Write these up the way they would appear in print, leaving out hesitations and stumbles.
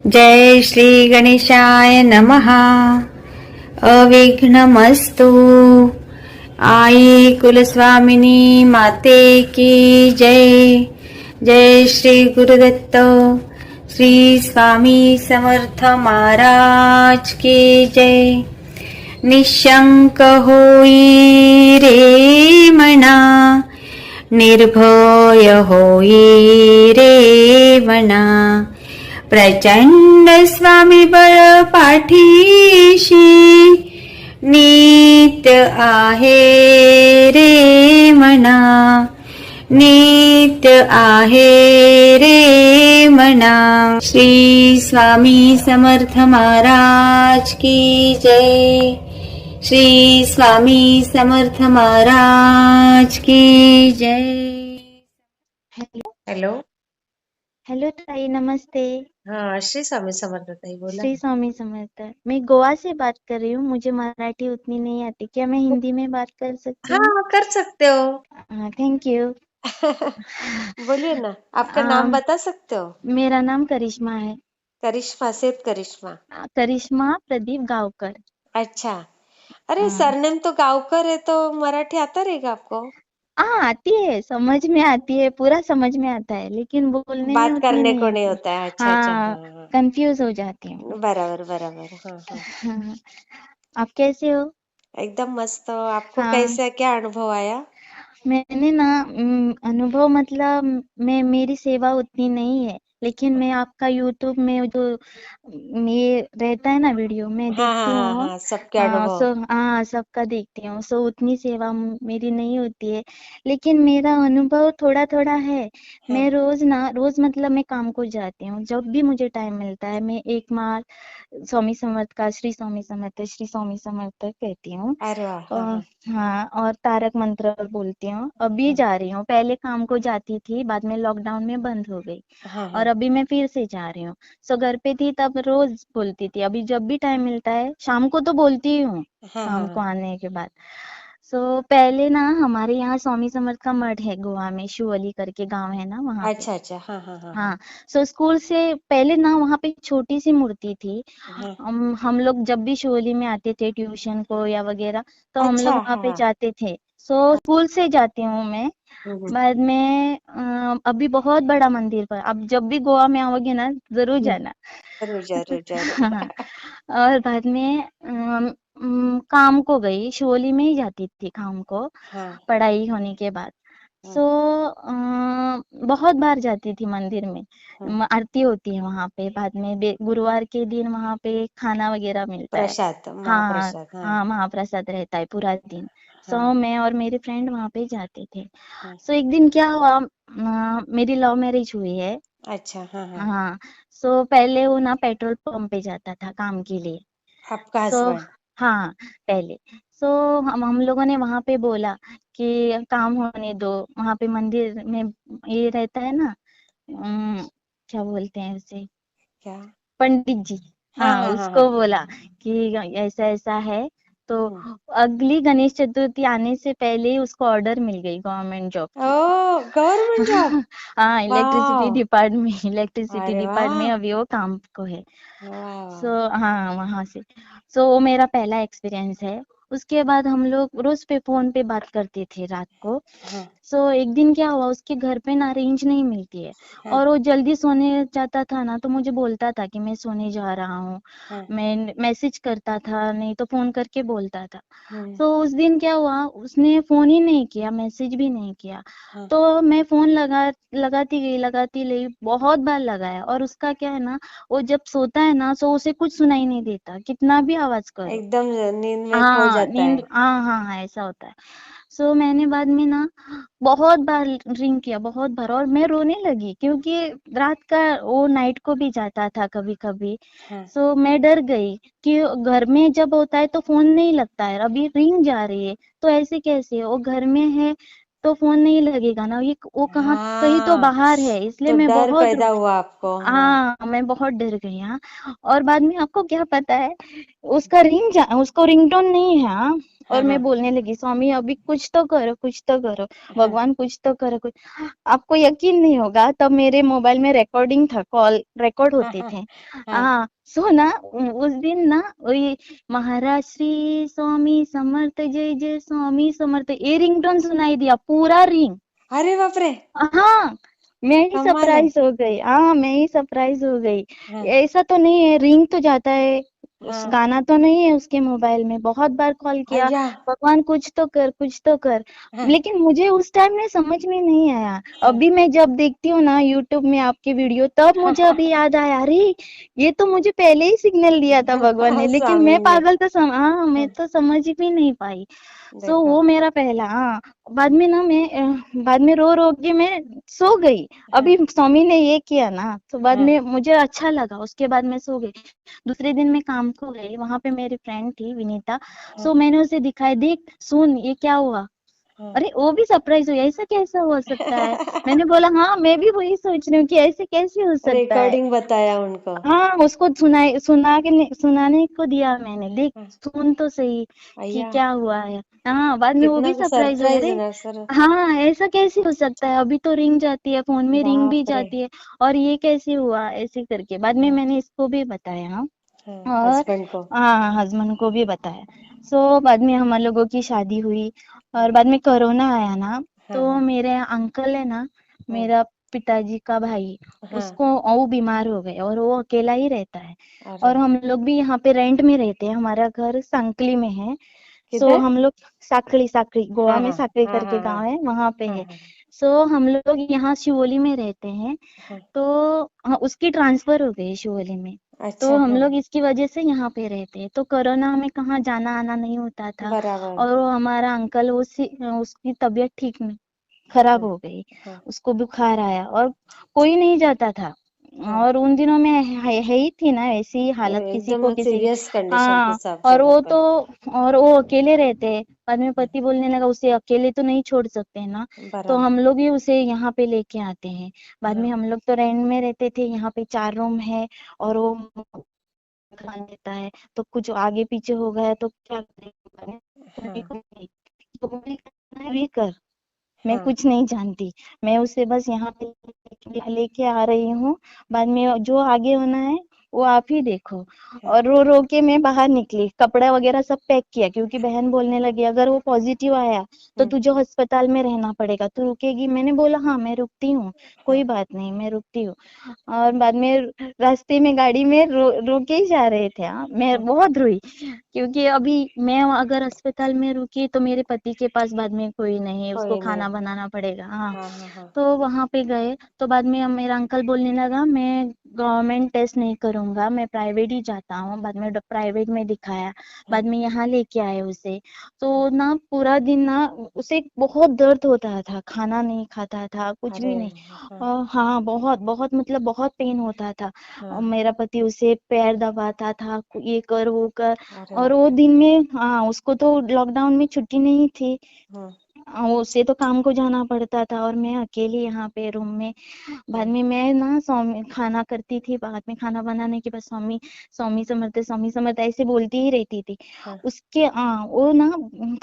जय श्री गणेशाय नमः। अविघ्नमस्तु। आई कुलस्वामिनी माते की जय। जय श्री गुरुदत्त श्री स्वामी समर्थ महाराज की जय। निशंक होई रे मना, निर्भय होई रे मना, प्रचंड स्वामी बळ पाठीशी, नित्य आहे रे मना, नित्य आहे रे मना। श्री स्वामी समर्थ महाराज की जय। श्री स्वामी समर्थ महाराज की जय। Hello hello. हेलो ताई, नमस्ते। हाँ, श्री स्वामी समर्थ ताई, बोला। श्री स्वामी समर्थ। मैं गोवा से बात कर रही हूँ। मुझे मराठी उतनी नहीं आती, क्या मैं हिंदी में बात कर सकती हूँ? हाँ, कर सकते हो। Thank you. बोलिए ना, आपका नाम बता सकते हो? मेरा नाम करिश्मा है। करिश्मा, सिर्फ करिश्मा। करिश्मा प्रदीप गावकर। अच्छा। अरे, हाँ, सरनेम तो गावकर है, तो मराठी आता रहेगा आपको? आती है, समझ में आती है, पूरा समझ में आता है, लेकिन बोलने में बात उतनी करने नहीं को नहीं आती। होता है। अच्छा अच्छा, हाँ, हाँ हाँ। कंफ्यूज हो जाती हूँ। बराबर बराबर, हाँ हाँ। हाँ, आप कैसे हो? एकदम मस्त। आपको हाँ, कैसा, क्या अनुभव आया? मैंने ना अनुभव मतलब मैं मेरी सेवा उतनी नहीं है, लेकिन मैं आपका यूट्यूब में जो ये रहता है ना वीडियो, मैं हाँ हाँ देखती हाँ हूँ। हाँ, सबके अनुभव। सो हाँ, सबका देखती हूँ। सो उतनी सेवा मेरी नहीं होती है, लेकिन मेरा अनुभव थोड़ा थोड़ा है। हाँ मैं रोज मतलब मैं काम को जाती हूँ, जब भी मुझे टाइम मिलता है मैं एक माल स्वामी समर्थ का श्री स्वामी समर्थ कहती हूँ। अरे वाह, हाँ और हाँ हाँ, और तारक मंत्र बोलती हूँ। अभी हाँ जा रही हूँ, पहले काम को जाती थी, बाद में लॉकडाउन में बंद हो गई हाँ हाँ और अभी मैं फिर से जा रही हूँ। सो घर पे थी तब रोज बोलती थी, अभी जब भी टाइम मिलता है शाम को तो बोलती ही हूँ, हाँ हाँ काम को हाँ। आने के बाद। सो पहले ना हमारे यहाँ स्वामी समर्थ का मठ है गोवा में, शिवली करके गांव है ना वहाँ पे। अच्छा अच्छा, हाँ हाँ हाँ हाँ हाँ, सो स्कूल से पहले ना वहाँ पे छोटी सी मूर्ति थी। हाँ। हम लोग जब भी शिवोली में आते थे ट्यूशन को या वगैरह, तो हम अच्छा, लोग वहाँ हाँ पे हाँ। जाते थे। सो स्कूल से जाती हूँ मैं। हम्म बाद में अभी बहुत बड़ा मंदिर पर, अब जब भी गोवा में आओगे ना जरूर हम्म, जाना। जरूर जरूर जरूर। हाँ, और बाद में काम को गई, शिवोली में ही जाती थी काम को, हाँ पढ़ाई होने के बाद। हाँ सो बहुत बार जाती थी मंदिर में। हाँ। आरती होती है वहां पे, बाद में गुरुवार के दिन वहां पे खाना वगैरह मिलता है। प्रसाद, हाँ, महाप्रसाद, हाँ हाँ, महाप्रसाद रहता है पूरा दिन। सो हाँ मैं और मेरे फ्रेंड वहां पे जाते थे। हाँ। सो एक दिन क्या हुआ, मेरी लव मैरिज हुई है। अच्छा, हाँ हाँ। हाँ, सो पहले वो ना पेट्रोल पंप पे जाता था काम के लिए। आपका सो हस्बैंड? हाँ, पहले। सो हम लोगों ने वहां पे बोला कि काम होने दो, वहां पे मंदिर में ये रहता है ना, क्या बोलते हैं उसे, क्या? पंडित जी। हाँ हाँ, हाँ हाँ हाँ। उसको बोला कि ऐसा ऐसा है। तो हम्म। अगली गणेश चतुर्थी आने से पहले ही उसको ऑर्डर मिल गई गवर्नमेंट जॉब ओ, की। Government job. हाँ, वाह। इलेक्ट्रिसिटी अरे डिपार्टमेंट वाह। में अभी वो काम को है। वाह। सो हाँ, वहां से। सो वो मेरा पहला एक्सपीरियंस है। उसके बाद हम लोग रोज पे फोन पे बात करते थे रात को। हाँ सो एक दिन क्या हुआ, उसके घर पे ना रेंज नहीं मिलती है, हाँ और वो जल्दी सोने जाता था ना, तो मुझे बोलता था कि मैं सोने जा रहा हूँ। हाँ। मैं मैसेज करता था, नहीं तो फोन करके बोलता था। हम्म। तो उस दिन क्या हुआ, उसने फोन ही नहीं किया, मैसेज भी नहीं किया। हाँ। तो मैं फोन लगाती गई, बहुत बार लगाया, और उसका क्या है ना, वो जब सोता है ना, सो उसे कुछ सुनाई नहीं देता, कितना भी आवाज करो। एकदम नींद में खो हाँ, जाता नींद, है। हाँ हाँ हाँ, ऐसा होता है। सो मैंने बाद में ना बहुत बार रिंग किया, बहुत बार, और मैं रोने लगी क्योंकि रात का वो नाइट को भी जाता था कभी कभी। हाँ सो मैं डर गई कि घर में जब होता है तो फोन नहीं लगता है, अभी रिंग जा रही है तो ऐसे कैसे, वो घर में है तो फोन नहीं लगेगा ना, ये वो कहाँ कहीं तो हाँ। बाहर है, इसलिए तो मैं डर बहुत, पैदा हुआ आपको, हाँ। हाँ, मैं बहुत डर गई। हाँ, और बाद में आपको क्या पता है, उसका उसको रिंगटोन नहीं है। हाँ, हाँ और मैं हाँ बोलने लगी, स्वामी अभी कुछ तो करो, कुछ तो करो, हाँ भगवान कुछ तो करो कुछ। आपको यकीन नहीं होगा, तब मेरे मोबाइल में रिकॉर्डिंग था, कॉल रिकॉर्ड हाँ होते हाँ थे। हाँ। हाँ, सो ना उस दिन ना वही महाराज श्री स्वामी समर्थ, जय जय स्वामी समर्थ, ये रिंगटोन सुनाई दिया पूरा रिंग। अरे बाप रे। हाँ, मैं ही कमाल है। सरप्राइज हो गई। हाँ, मैं ही सरप्राइज हो गई। हाँ ऐसा तो नहीं है, रिंग तो जाता है, उस हाँ। गाना तो नहीं है उसके मोबाइल में। बहुत बार कॉल किया, अय्या। भगवान कुछ तो कर, कुछ तो कर। हाँ लेकिन मुझे उस टाइम में समझ में नहीं आया। हाँ अभी मैं जब देखती हूँ ना यूट्यूब में आपकी वीडियो, तब मुझे अभी याद आया, अरे ये तो मुझे पहले ही सिग्नल दिया था भगवान ने, लेकिन स्वामी मैं ने। पागल तो हाँ, मैं हाँ, तो समझ भी नहीं पाई। सो देखा। वो मेरा पहला। हाँ, बाद में ना मैं बाद में रो रो के मैं सो गई। हाँ अभी स्वामी ने ये किया ना, तो बाद हाँ में मुझे अच्छा लगा, उसके बाद मैं सो गई। दूसरे दिन मैं काम को गई, वहां पे मेरी फ्रेंड थी विनीता। हाँ सो मैंने उसे दिखाया, देख सुन ये क्या हुआ। हाँ। अरे वो भी सरप्राइज हुई, ऐसा कैसा हो सकता है। मैंने बोला हाँ, मैं भी वही सोच रही हूँ कि ऐसे कैसे हो सकता है। रिकॉर्डिंग बताया उनको। हाँ, उसको सुनाने को दिया मैंने, देख हाँ, सुन तो सही कि अय्या। क्या हुआ है। हाँ, बाद में वो कितना भी सरप्राइज हुई, सरप्राइज अरे है ना सर। हाँ, ऐसा कैसे हो सकता है, अभी तो रिंग जाती है, फोन में रिंग भी बाप रे। जाती है, और ये कैसे हुआ, ऐसे करके बाद में हाँ मैंने इसको भी बताया। हाँ, हाँ। और हस्बैंड को। हाँ, हस्बैंड को भी बताया। सो बाद में हम लोगों की शादी हुई, हाँ और बाद में कोरोना आया ना, हाँ तो हाँ मेरे अंकल है ना, हाँ मेरा पिताजी का भाई, हाँ। उसको वो बीमार हो गए, और वो अकेला ही रहता है। अरे। और हम लोग भी यहाँ पे रेंट में रहते हैं, हमारा घर सांकली में है। सो किधर? हम लोग साकली, साकली गोवा हाँ में हाँ साकली हाँ करके हाँ हाँ गांव है, वहां पे हाँ है। हाँ सो हम लोग यहाँ शिवोली में रहते हैं। हाँ। तो हाँ, उसकी ट्रांसफर हो गई शिवोली में। तो अच्छा। हम हाँ। लोग इसकी वजह से यहाँ पे रहते हैं, तो कोरोना में कहाँ जाना आना नहीं होता था। बराबर। और वो हमारा अंकल, उसकी तबीयत ठीक नहीं, खराब हाँ हो गई, हाँ उसको बुखार आया, और कोई नहीं जाता था। हाँ। और उन दिनों में है ही थी ना ऐसी हालत, किसी को एकदम किसी की। सीरियस कंडीशन थी हाँ, सब और जगह वो पे। तो, और वो अकेले रहते हैं। बाद में पति बोलने लगा, उसे अकेले तो नहीं छोड़ सकते हैं ना, तो बराबर। हम लोग ही उसे यहाँ पे लेके आते हैं। बाद में हाँ हम लोग तो रेंट में रहते थे, यहाँ पे 4 रूम है, और वो मकान देता है, तो कुछ आगे पीछे हो गया तो क्या करेंगे। हाँ तो बोली, "करना है भी कर, मैं हाँ कुछ नहीं जानती, मैं उसे बस यहाँ पे लेके आ रही हूँ, बाद में जो आगे होना है वो आप ही देखो।" हाँ और रो रो के मैं बाहर निकली, कपड़ा वगैरह सब पैक किया, क्योंकि बहन बोलने लगी अगर वो पॉजिटिव आया तो हम्म, तुझे अस्पताल में रहना पड़ेगा, तू रुकेगी। मैंने बोला हाँ, मैं रुकती हूँ, हाँ कोई बात नहीं, मैं रुकती हूँ। और बाद में रास्ते में गाड़ी में रो के ही जा रहे थे। हाँ, मैं हाँ। बहुत रोई, क्योंकि अभी मैं अगर अस्पताल में रुकी तो मेरे पति के पास बाद में कोई नहीं, उसको कोई नहीं। खाना बनाना पड़ेगा। हाँ, हाँ हाँ हाँ तो वहां पे गए, तो बाद में मेरा अंकल बोलने लगा, मैं गवर्नमेंट टेस्ट नहीं करूंगा, मैं प्राइवेट ही जाता हूँ। बाद में प्राइवेट में दिखाया, हाँ। बाद में यहाँ लेके आए उसे। तो ना पूरा दिन ना उसे बहुत दर्द होता था, खाना नहीं खाता था, कुछ अरे। भी नहीं। हाँ हाँ, बहुत बहुत मतलब बहुत पेन होता था। और हाँ। मेरा पति उसे पैर दबाता था, ये कर वो कर। अरे और बाप वो रे। दिन में, हाँ, उसको तो लॉकडाउन में छुट्टी नहीं थी, हाँ उसे तो काम को जाना पड़ता था, और मैं अकेली यहाँ पे रूम में। बाद हाँ में मैं ना स्वामी खाना करती थी, बाद में खाना बनाने के बाद स्वामी स्वामी समर्थ ऐसे बोलती ही रहती थी। हाँ। उसके वो ना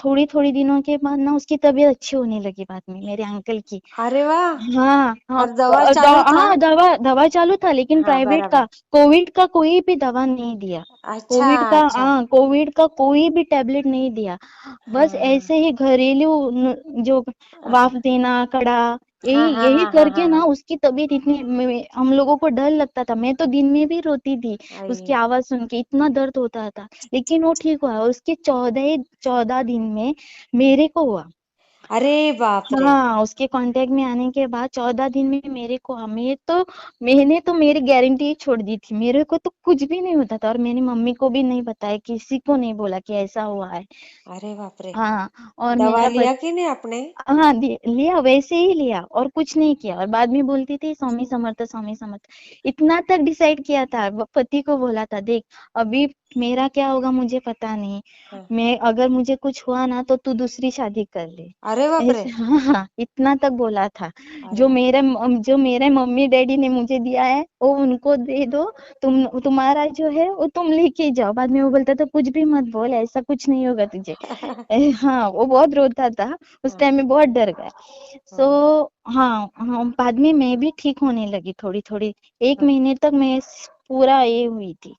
थोड़ी थोड़ी दिनों के बाद ना उसकी तबीयत अच्छी होने लगी, बाद में मेरे अंकल की। अरे वाह। हाँ हाँ, और दवा चालू था? हाँ, दवा दवा चालू था, लेकिन हाँ प्राइवेट बराबर। का। कोविड का कोई भी दवा नहीं दिया। अच्छा अच्छा। कोविड का कोई भी टेबलेट नहीं दिया। बस हाँ ऐसे ही घरेलू जो वाफ देना, कड़ा, यही हाँ हाँ यही हाँ हाँ करके हाँ ना हाँ। उसकी तबीयत इतनी, हम लोगों को डर लगता था, मैं तो दिन में भी रोती थी उसकी आई। आवाज सुन के, इतना दर्द होता था। लेकिन वो ठीक हुआ, उसके 14 दिन में मेरे को हुआ। अरे बाप रे। हाँ, उसके कांटेक्ट में आने के बाद 14 दिन में मेरे को, मैंने तो मेरी गारंटी ही छोड़ दी थी, मेरे को तो कुछ भी नहीं होता था, और मैंने मम्मी को भी नहीं बताया, किसी को नहीं बोला कि ऐसा हुआ है। अरे बाप रे। हाँ, और दवा मेरा लिया कि नहीं आपने? हाँ, लिया, वैसे ही लिया, और कुछ नहीं किया, और बाद में बोलती थी स्वामी समर्थ, स्वामी समर्थ। इतना तक डिसाइड किया था, पति को बोला था, देख अभी मेरा क्या होगा मुझे पता नहीं, हाँ। मैं अगर मुझे कुछ हुआ ना तो तू दूसरी शादी कर ले। अरे बाप रे। ऐसे हाँ हाँ इतना तक बोला था। अरे बाप। जो मेरे मम्मी डैडी ने मुझे दिया है वो उनको दे दो, तुम्हारा जो है वो तुम लेके जाओ। बाद में वो बोलता था कुछ भी मत बोल, ऐसा कुछ नहीं होगा तुझे। हाँ वो बहुत रोता था, उस हाँ टाइम में बहुत डर गया। हाँ सो हाँ हाँ बाद में मैं भी ठीक होने लगी थोड़ी थोड़ी। एक हाँ। महीने तक मैं पूरा ये हुई थी,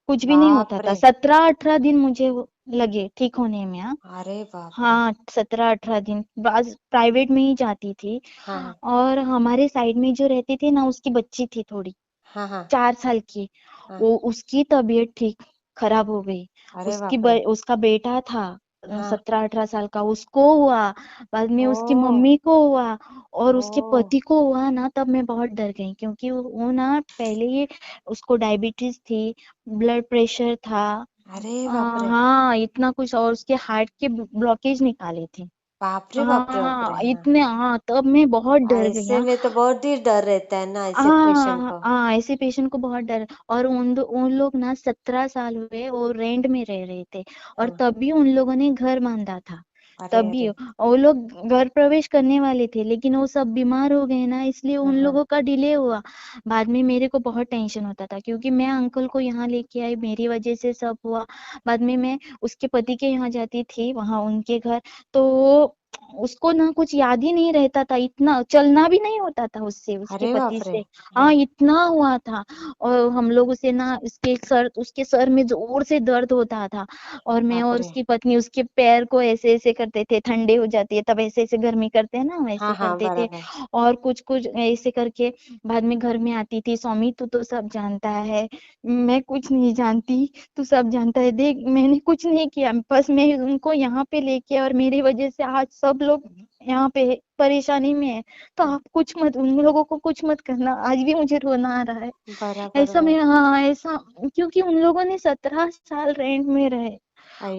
कुछ भी नहीं होता बाप था। रे। 17-18 दिन मुझे लगे ठीक होने में। हाँ अरे बाप रे। हाँ 17-18 दिन बस प्राइवेट में ही जाती थी। हाँ हाँ और हमारे साइड में जो रहती थी ना उसकी बच्ची थी थोड़ी हाँ हाँ 4 साल की, हाँ। वो उसकी तबीयत ठीक खराब हो गई। अरे बाप रे। उसका बेटा था हाँ। 17-18 साल का, उसको हुआ। बाद में उसकी ओ। मम्मी को हुआ और उसके ओ। पति को हुआ ना, तब मैं बहुत डर गई क्योंकि वो ना पहले ही उसको डायबिटीज थी, ब्लड प्रेशर था। अरे बाप रे। हाँ इतना कुछ, और उसके हार्ट के ब्लॉकेज निकाले थे। बाप रे बाप रे बाप रे। हाँ हाँ। इतने, हाँ तब मैं बहुत डर गई। ऐसे में तो बहुत ही डर रहता है ना ऐसे पेशेंट हाँ को। हाँ ऐसे पेशेंट को बहुत डर। और उन लोग ना 17 साल हुए और रेंट में रह रहे थे, और हाँ। तभी उन लोगों ने घर बांधा था। अरे तभी अरे। वो लोग घर प्रवेश करने वाले थे, लेकिन वो सब बीमार हो गए ना, इसलिए हाँ उन हाँ लोगों का डिले हुआ। बाद में मेरे को बहुत टेंशन होता था क्योंकि मैं अंकल को यहाँ लेके आई, मेरी वजह से सब हुआ। बाद में मैं उसके पति के यहाँ जाती थी, वहां उनके घर, तो उसको ना कुछ याद ही नहीं रहता था, इतना चलना भी नहीं होता था उससे, उसके अरे पति बाप रे। से। हाँ। हाँ इतना हुआ था। और हम लोग उसे ना उसके सर में जोर से दर्द होता था, और मैं बाप और रे। उसकी पत्नी उसके पैर को ऐसे ऐसे करते थे, ठंडे हो जाती है तब ऐसे ऐसे गर्मी करते हैं ना, हाँ वैसे हाँ करते थे। बराबर। और कुछ कुछ ऐसे करके बाद में घर में आती थी, स्वामी तू तो सब जानता है, मैं कुछ नहीं जानती, तू सब जानता है, देख मैंने कुछ नहीं किया, बस मैं उनको यहाँ पे लेके, और मेरी वजह से आज सब लोग यहाँ पे परेशानी में है। तो हाँ, आप कुछ मत, उन लोगों को कुछ मत करना। आज भी मुझे रोना आ रहा है। बराबर ऐसा मैं, बराबर। हाँ ऐसा, क्योंकि उन लोगों ने 17 साल रेंट में रहे,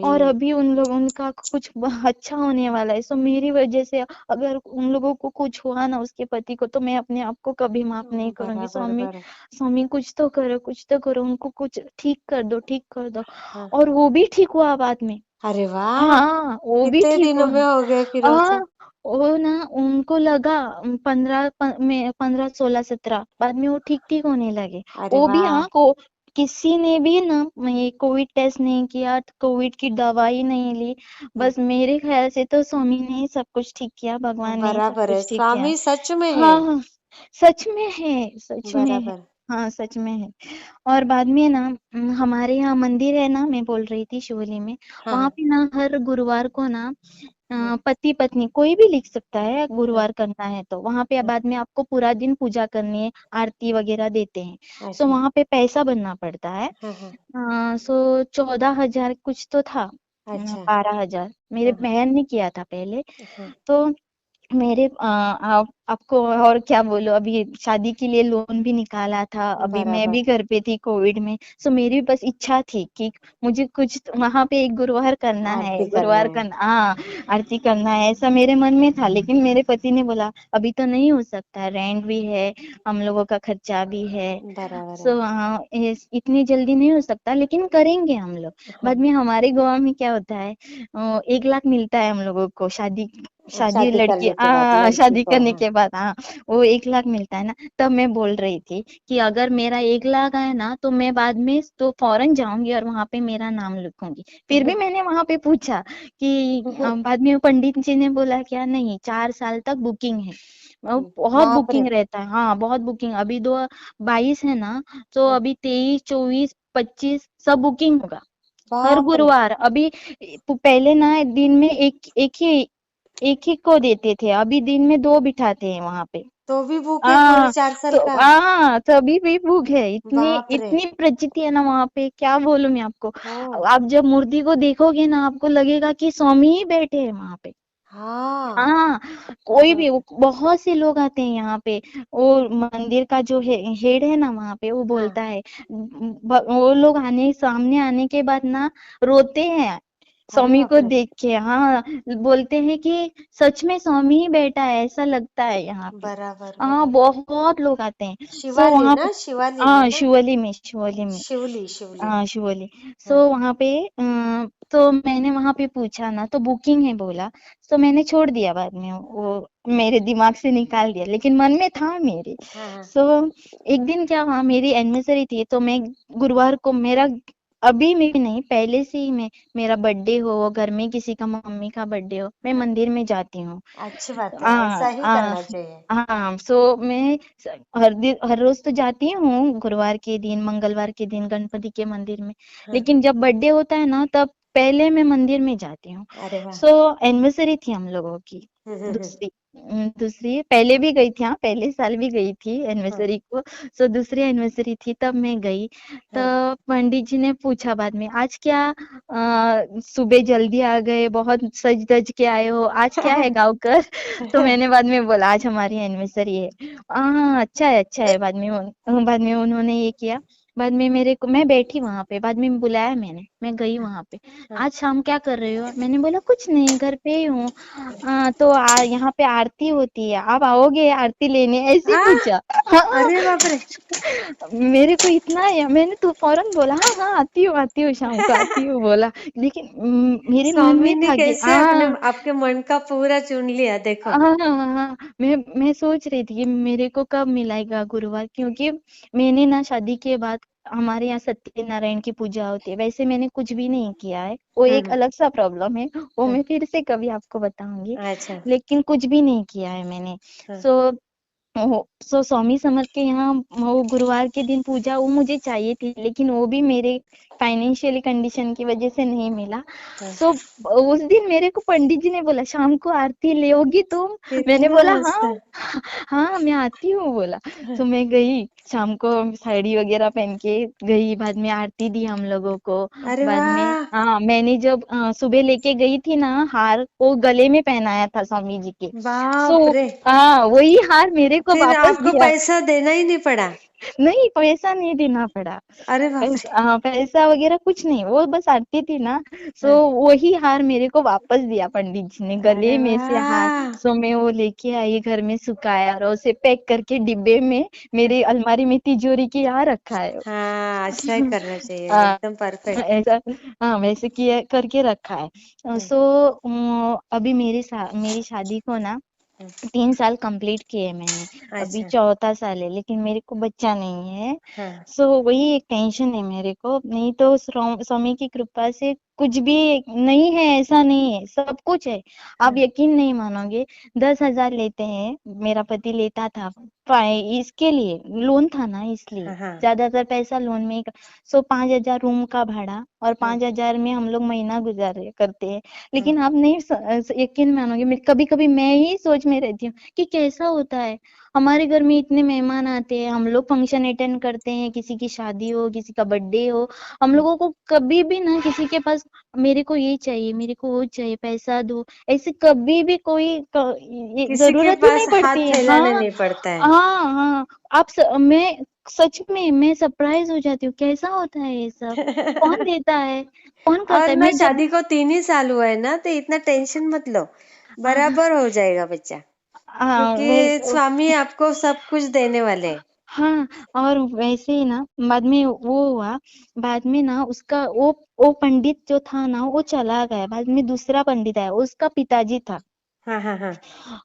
और आई। अभी उन लोग उनका कुछ अच्छा होने वाला है। सो मेरी वजह से अगर उन लोगों को कुछ हुआ ना, उसके पति को, तो मैं अपने आप को कभी माफ नहीं करूंगी। बराबर स्वामी, बर। स्वामी कुछ तो करो, कुछ तो करो, उनको कुछ ठीक कर दो, ठीक कर दो। हाँ। और वो भी ठीक हुआ बाद में। अरे वाह। हाँ वो भी कितने ठीक दिनों हुआ। में हो गए फिर वो हाँ सब। वो ना उनको लगा 15 16 17, बाद में वो ठीक ठीक होने लगे। अरे वो भी वाह। हाँ को किसी ने भी ना ये कोविड टेस्ट नहीं किया, कोविड की दवाई नहीं ली, हाँ, बस मेरे ख्याल से तो स्वामी ने ही सब कुछ ठीक किया, भगवान ने ही सब बराबर है कुछ ठीक किया। स्वामी सच में है। हाँ हाँ सच में है, सच में है। बराबर। हाँ सच में है। और बाद में ना हमारे यहाँ मंदिर है ना, मैं बोल रही थी शिवली में, वहां हाँ पे ना हर गुरुवार को ना हाँ पति पत्नी कोई भी लिख सकता है, हाँ गुरुवार करना है तो वहां पे हाँ। बाद में आपको पूरा दिन पूजा करनी है, आरती वगैरह देते हैं। सो अच्छा। वहां पे पैसा भरना पड़ता है। हाँ हाँ। सो 14,000 कुछ तो था, अच्छा। 12,000 मेरे हाँ बहन ने किया था पहले। हाँ। तो मेरे आपको और क्या बोलूं, अभी शादी के लिए लोन भी निकाला था, अभी मैं बराबर। भी घर पे थी कोविड में। सो मेरी बस इच्छा थी कि मुझे कुछ वहां पे एक गुरुवार करना है, आरती करना गुरुवार है। करना, हाँ आरती करना है, ऐसा मेरे मन में था। लेकिन मेरे पति ने बोला अभी तो नहीं हो सकता, रेंट भी है, हम लोगों का खर्चा भी है। बराबर है। सो हाँ इतनी जल्दी नहीं हो सकता, लेकिन करेंगे हम लोग। हाँ। बाद में हमारे गांव में क्या होता है, 1 लाख मिलता है हम लोगों को, शादी शादी शादी लड़की करने के बाद लड़की शादी को, करने हाँ। के बाद, हाँ वो 1 लाख मिलता है ना। तब मैं बोल रही थी कि अगर मेरा 1 लाख आए ना, तो मैं बाद में तो फौरन जाऊंगी और वहां पे मेरा नाम लिखूंगी। फिर भी मैंने वहां पे पूछा कि बाद में पंडित जी ने बोला क्या, नहीं 4 साल तक बुकिंग है, बहुत बाप रे। बुकिंग रहता है। हाँ बहुत बुकिंग, अभी 2022 है ना, तो हाँ, अभी 23 24 25 सब बुकिंग होगा। हर बाप रे। गुरुवार अभी, पहले ना दिन में एक ही को देते थे, अभी दिन में दो बिठाते हैं वहां पे। तो भी भूखे पूरे हाँ 4 साल तो का। तभी भी भूख है, इतनी बाप रे। इतनी प्रचिति है ना वहां पे, क्या बोलूं मैं आपको। ओ। आप जब मूर्ति को देखोगे ना, आपको लगेगा कि स्वामी ही बैठे हैं वहां पे। हाँ। हाँ कोई अरे। भी, बहुत से लोग आते हैं यहाँ पे। वो मंदिर का जो हेड है ना वहाँ पे, वो हाँ। बोलता है, वो लोग सामने आने के बाद ना रोते हैं अरे स्वामी बाप को रे। देख के। हाँ बोलते हैं कि सच में स्वामी ही बैठा है, ऐसा लगता है यहाँ पे। बराबर हाँ बराबर। बहुत लोग आते हैं। सो शिवाली वहाँ पे, ना, शिवाली में हाँ ना। शिवली में, शिवली में, शिवली शिवली। हाँ शिवली। हाँ सो वहाँ पे तो मैंने वहां पे पूछा ना तो बुकिंग है बोला, तो मैंने छोड़ दिया बाद में, वो मेरे दिमाग से निकाल दिया, लेकिन मन में था मेरे। हाँ हाँ। सो एक दिन क्या हुआ, मेरी एनिवर्सरी थी, तो मैं गुरुवार को मेरा, अभी में भी नहीं, पहले से ही मैं, मेरा बर्थडे हो, घर में किसी का मम्मी का बर्थडे हो, मैं हाँ, मंदिर में जाती हूँ। अच्छी बात है, हाँ ऐसा ही हाँ करना चाहिए। हाँ। सो मैं हर दिन, हर रोज तो जाती हूँ, गुरुवार के दिन, मंगलवार के दिन गणपति के मंदिर में, हाँ। लेकिन जब बर्थडे होता है ना तब पहले मैं मंदिर में जाती हूँ। अरे वाह। सो एनिवर्सरी थी हम लोगों की, हम्म। दूसरी, दूसरी पहले भी गई थी, हाँ पहले साल भी गई थी हाँ एनिवर्सरी को। सो दूसरी एनिवर्सरी थी तब मैं गई। तो हाँ। पंडित जी ने पूछा बाद में, आज क्या सुबह जल्दी आ गए, बहुत सज धज के आए हो, आज क्या है गाँव कर? तो मैंने बाद में बोला आज हमारी एनिवर्सरी है। हाँ अच्छा है। बाद में उन्होंने ये किया। बाद में मेरे को, मैं बैठी वहां पे, बाद में बुलाया मैंने, मैं गई वहां पे। हाँ। आज शाम क्या कर रहे हो? मैंने बोला कुछ नहीं, घर पे ही हूँ। तो यहाँ पे आरती होती है, आप आओगे आरती लेने, ऐसे ही हाँ, पूछा। हाँ। अरे बाप रे। मेरे को इतना है, मैंने तो फौरन बोला हाँ हाँ आती हूँ, शाम को आती हूँ बोला। लेकिन मेरे मन स्वामी में ने था कि कैसे अपने हाँ आपके मन का पूरा चुन लिया, देखो। हाँ हाँ। मैं सोच रही थी कि मेरे को कब मिलेगा गुरुवार, क्योंकि मैंने ना शादी के बाद, हमारे यहाँ सत्यनारायण की पूजा होती है, वैसे मैंने कुछ भी नहीं किया है, वो एक हम्म। अलग सा प्रॉब्लम है, वो हाँ, मैं फिर से कभी आपको बताऊंगी। अच्छा। लेकिन कुछ भी नहीं किया है मैंने। हाँ सो सो स्वामी समझ के यहाँ वो गुरुवार के दिन पूजा वो मुझे चाहिए थी, लेकिन वो भी मेरे फाइनेंशियली कंडीशन की वजह से नहीं मिला। हाँ। सो उस दिन मेरे को पंडित जी ने बोला शाम को आरती लेओगी तुम? मैंने कितना बोला मस्त। हाँ हाँ मैं आती हूँ बोला। हाँ, तो मैं गई, शाम को साड़ी वगैरह पहन के गई, बाद में आरती दी हम लोगों को। अरे बाद में वाह। हाँ, मैंने जब सुबह लेके गई थी ना हार, वो गले में पहनाया था स्वामी जी के। बाप सो रे। हाँ वही हार मेरे को फिर वापस आपको दिया। पैसा देना ही नहीं पड़ा? नहीं पैसा नहीं देना पड़ा। अरे बाप रे। पैसा, हाँ पैसा वगैरह कुछ नहीं, वो बस आरती थी ना। सो हाँ, वही हार मेरे को वापस दिया पंडित जी ने, अरे गले में से हार। वाह। सो मैं वो लेके आई, घर में सुखाया और उसे पैक करके डिब्बे में मेरी अलमारी में तिजोरी के यहाँ रखा है। हाँ, अच्छा ही करना चाहिए, हाँ एकदम परफेक्ट। ऐसा, हाँ वैसे किया करके रखा है। हाँ सो अभी मेरी शादी को ना हाँ। 3 साल कंप्लीट किए मैंने, अभी अच्छा। चौथा साल है, लेकिन मेरे को बच्चा नहीं है। हाँ सो वही एक टेंशन है मेरे को, नहीं तो स्वामी की कृपा से कुछ भी नहीं है, ऐसा नहीं है, सब कुछ है। आप हाँ यकीन नहीं मानोगे, 10,000 लेते हैं, मेरा पति लेता था, इसके लिए लोन था ना, इसलिए हाँ हाँ। ज्यादातर पैसा लोन में ही। सो 5,000 रूम का भाड़ा, और हाँ 5,000 में हम लोग महीना गुजारे करते हैं। हाँ। लेकिन आप नहीं यकीन मानोगे, कभी कभी मैं ही सोच में रहती हूँ कि कैसा होता है, हमारे घर में इतने मेहमान आते हैं, हम लोग फंक्शन अटेंड करते हैं, किसी की शादी हो, किसी का बर्थडे हो, हम हाँ। लोगों को कभी भी ना किसी के पास मेरे को ये चाहिए, मेरे को वो चाहिए, पैसा दो, ऐसे कभी भी कोई ये किसी के जरूरत ही पास नहीं हाथ पड़ती है। फैलाना हाँ नहीं पड़ता है। हाँ हाँ। मैं सच में मैं सरप्राइज हो जाती हूँ, कैसा होता है ये सब, कौन देता है, कौन करता और है? ना, मैं जब शादी को 3 ही साल हुआ है ना, तो इतना टेंशन मत लो, बराबर हो जाएगा बच्चा। हाँ क्योंकि स्वामी आपको सब कुछ देने वाले हैं। हाँ। और वैसे ही ना बाद में वो हुआ, बाद में ना उसका वो पंडित जो था ना वो चला गया, बाद में दूसरा पंडित आया, उसका पिताजी था। हाँ हाँ हाँ।